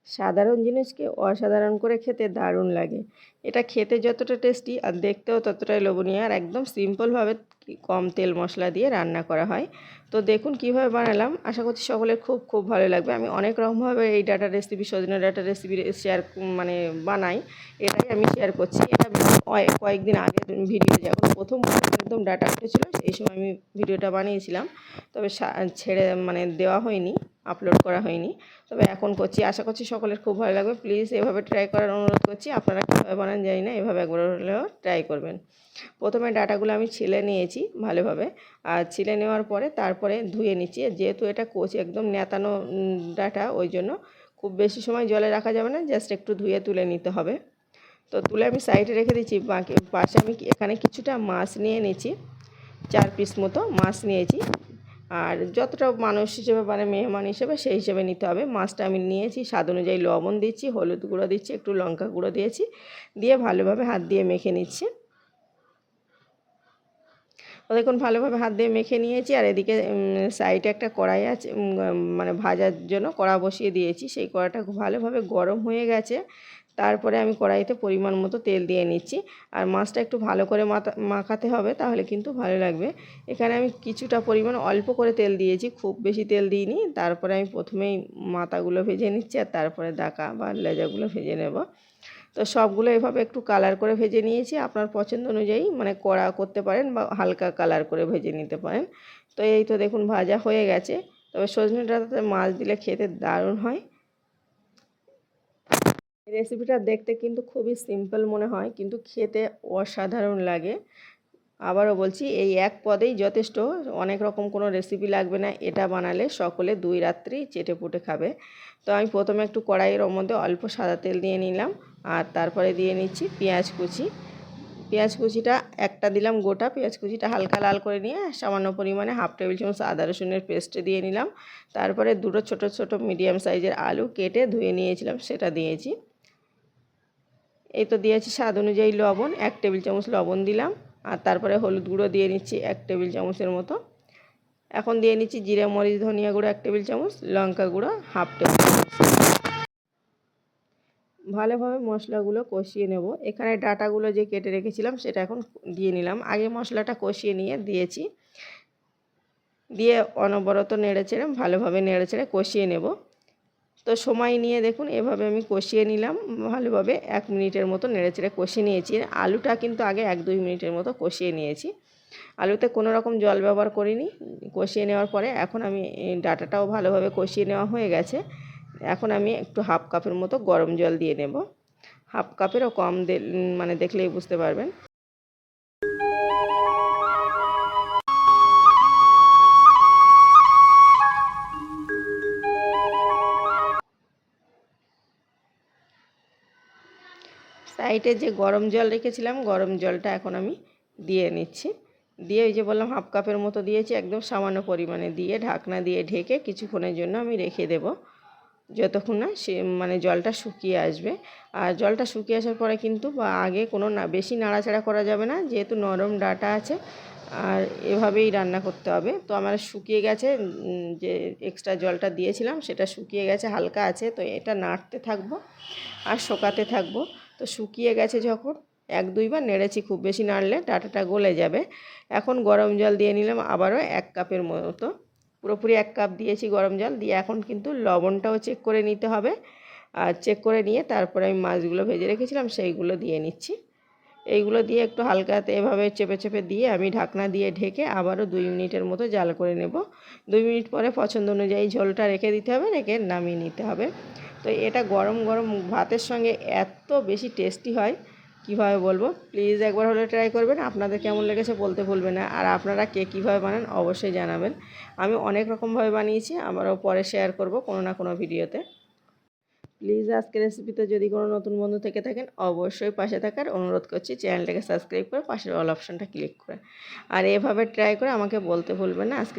সাধারণ জিনিসকে অসাধারণ করে খেতে দারুণ লাগে। এটা খেতে যতটা টেস্টি আর দেখতেও ততটাই লোভনীয়, আর একদম সিম্পলভাবে কম তেল মশলা দিয়ে রান্না করা হয়। তো দেখুন কিভাবে বানালাম, আশা করছি সকলের খুব খুব ভালো লাগবে। আমি অনেক রকমভাবে এই ডাটা রেসিপি, সজনে ডাটা রেসিপি শেয়ার মানে বানাই, এটাই আমি শেয়ার করছি। এটা কয়েকদিন আগে ভিডিও, যখন প্রথম একদম ডাটা উঠেছিল সেই সময় আমি ভিডিওটা বানিয়েছিলাম, তবে ছেড়ে মানে দেওয়া হয়নি, আপলোড করা হয়নি, তবে এখন করছি। আশা করছি সকলের খুব ভালো লাগবে। প্লিজ এভাবে ট্রাই করার অনুরোধ করছি। আপনারা কীভাবে বানান জানি না, এভাবে একবার হলেও ট্রাই করবেন। প্রথমে ডাটাগুলো আমি ছিলে নিয়েছি ভালোভাবে, আর ছিলে নেওয়ার পরে তারপরে ধুয়ে নিচ্ছি। যেহেতু এটা কচি একদম নেতানো ডাটা, ওই জন্য খুব বেশি সময় জলে রাখা যাবে না, জাস্ট একটু ধুয়ে তুলে নিতে হবে। তো তুলে আমি সাইডে রেখে দিচ্ছি। বাকি পাশে আমি এখানে কিছুটা মাছ নিয়ে নিয়েছি, 4 পিস মতো মাছ নিয়েছি। আর যতটা মানুষ হিসেবে মানে মেহমান হিসেবে সেই হিসেবে নিতে হবে। মাছটা আমি নিয়েছি, স্বাদ অনুযায়ী লবণ দিচ্ছি, হলুদ গুঁড়ো দিচ্ছি, একটু লঙ্কা গুঁড়ো দিয়েছি, দিয়ে ভালোভাবে হাত দিয়ে মেখে নিচ্ছি। দেখুন ভালোভাবে হাত দিয়ে মেখে নিয়েছি। আর এদিকে সাইডে একটা কড়াই আছে, মানে ভাজার জন্য কড়া বসিয়ে দিয়েছি। সেই কড়াটা খুব ভালোভাবে গরম হয়ে গেছে। তারপরে আমি কড়াইতে পরিমাণ মতো তেল দিয়ে নিচ্ছি। আর মাছটা একটু ভালো করে মাখাতে হবে, তাহলে কিন্তু ভালো লাগবে। এখানে আমি কিছুটা পরিমাণ অল্প করে তেল দিয়েছি, খুব বেশি তেল দিইনি। তারপরে আমি প্রথমেই মাথাগুলো ভেজে নিচ্ছি, আর তারপরে দাকা বা লেজাগুলো ভেজে নেব। তো সবগুলো এভাবে একটু কালার করে ভেজে নিয়েছি। আপনার পছন্দ অনুযায়ী মানে কড়া করতে পারেন বা হালকা কালার করে ভেজে নিতে পারেন। তো এই তো দেখুন ভাজা হয়ে গেছে। তবে সজনে ডাঁটাতে মাছ দিলে খেতে দারুণ হয়। রেসিপিটা দেখতে কিন্তু খুবই সিম্পল মনে হয়, কিন্তু খেতে অসাধারণ লাগে। আবারও বলছি, এই এক পদেই যথেষ্ট, অনেক রকম কোনো রেসিপি লাগবে না। এটা বানালে সকলে 2 রাত্রি চেটে পুটে খাবে। তো আমি প্রথমে একটু কড়াইয়ের মধ্যে অল্প সাদা তেল দিয়ে নিলাম, আর তারপরে দিয়ে নিচ্ছি পেঁয়াজ কুচি। পেঁয়াজ কুচিটা একটা দিলাম গোটা, পেঁয়াজ কুচিটা হালকা লাল করে নিয়ে সামান্য পরিমাণে 1/2 টেবিল চামচ আদা রসুনের পেস্ট দিয়ে নিলাম। তারপরে দুটো ছোট ছোট মিডিয়াম সাইজের আলু কেটে ধুয়ে নিয়েছিলাম, সেটা দিয়েছি। এই তো দিয়েছি স্বাদ অনুযায়ী লবণ, 1 টেবিল চামচ লবণ দিলাম। আর তারপরে হলুদ গুঁড়ো দিয়ে নিচ্ছি 1 টেবিল চামচের মতো। এখন দিয়ে নিচ্ছি জিরে মরিচ ধনিয়া গুঁড়ো 1 টেবিল চামচ, লঙ্কা গুঁড়ো 1/2 টেবিল চামচ। ভালোভাবে মশলাগুলো কষিয়ে নেব। এখানে ডাটাগুলো যে কেটে রেখেছিলাম সেটা এখন দিয়ে নিলাম। আগে মশলাটা কষিয়ে নিয়ে দিয়েছি, দিয়ে অনবরত নেড়েচেড়ে ভালোভাবে নেড়েচেড়ে কষিয়ে নেব। তো সময় নিয়ে দেখুন এভাবে আমি কষিয়ে নিলাম ভালোভাবে, 1 মিনিটের মতো নেড়েচেড়ে কষিয়ে নিয়েছি। আলুটা কিন্তু আগে 1-2 মিনিটের মতো কষিয়ে নিয়েছি। আলুতে কোনো রকম জল ব্যবহার করিনি। কষিয়ে নেওয়ার পরে এখন আমি ডাটাটাও ভালোভাবে কষিয়ে নেওয়া হয়ে গেছে। এখন আমি একটু 1/2 কাপের মতো গরম জল দিয়ে নেব। 1/2 কাপেরও কম মানে দেখলেই বুঝতে পারবেন। সাইডে যে গরম জল রেখেছিলাম, গরম জলটা এখন আমি দিয়ে নিচ্ছি। দিয়ে ওই যে বললাম 1/2 কাপের মতো দিয়েছি, একদম সামান্য পরিমাণে দিয়ে ঢাকনা দিয়ে ঢেকে কিছুক্ষণের জন্য আমি রেখে দেব, যতক্ষণ না সে মানে জলটা শুকিয়ে আসবে। আর জলটা শুকিয়ে আসার পরে কিন্তু বা আগে কোনো বেশি নাড়াচাড়া করা যাবে না, যেহেতু নরম ডাটা আছে। আর এভাবেই রান্না করতে হবে। তো আমার শুকিয়ে গেছে, যে এক্সট্রা জলটা দিয়েছিলাম সেটা শুকিয়ে গেছে, হালকা আছে। তো এটা নাড়তে থাকবো আর শোকাতে থাকবো। তো শুকিয়ে গেছে যখন, 1-2 বার নেড়েছি, খুব বেশি নাড়লে ডাটাটা গলে যাবে। এখন গরম জল দিয়ে নিলাম আবারও 1 কাপের মতো, পুরোপুরি 1 কাপ দিয়েছি গরম জল দিয়ে। এখন কিন্তু লবণটাও চেক করে নিতে হবে। আর চেক করে নিয়ে তারপরে আমি মাছগুলো ভেজে রেখেছিলাম সেইগুলো দিয়ে নিচ্ছি। এইগুলো দিয়ে একটু হালকাতে এভাবে চেপে চেপে দিয়ে আমি ঢাকনা দিয়ে ঢেকে আবারও 2 মিনিটের মতো জাল করে নেব। 2 মিনিট পরে পছন্দ অনুযায়ী ঝোলটা রেখে দিতে হবে, রেখে নামিয়ে নিতে হবে। তো এটা গরম গরম ভাতের সঙ্গে এত বেশি টেস্টি হয়, কীভাবে বলবো। প্লিজ একবার হলে ট্রাই করবেন। আপনাদের কেমন লেগেছে বলতে ভুলবেন না। আর আপনারা কে কীভাবে বানান অবশ্যই জানাবেন। আমি অনেক রকমভাবে বানিয়েছি, আবারও পরে শেয়ার করব কোনো না কোনো ভিডিওতে। প্লিজ আজকের রেসিপিতে যদি কোনো নতুন বন্ধু থেকে থাকেন অবশ্যই পাশে থাকার অনুরোধ করছি। চ্যানেলটাকে সাবস্ক্রাইব করে পাশের অল অপশানটা ক্লিক করে, আর এভাবে ট্রাই করে আমাকে বলতে ভুলবেন না আজকে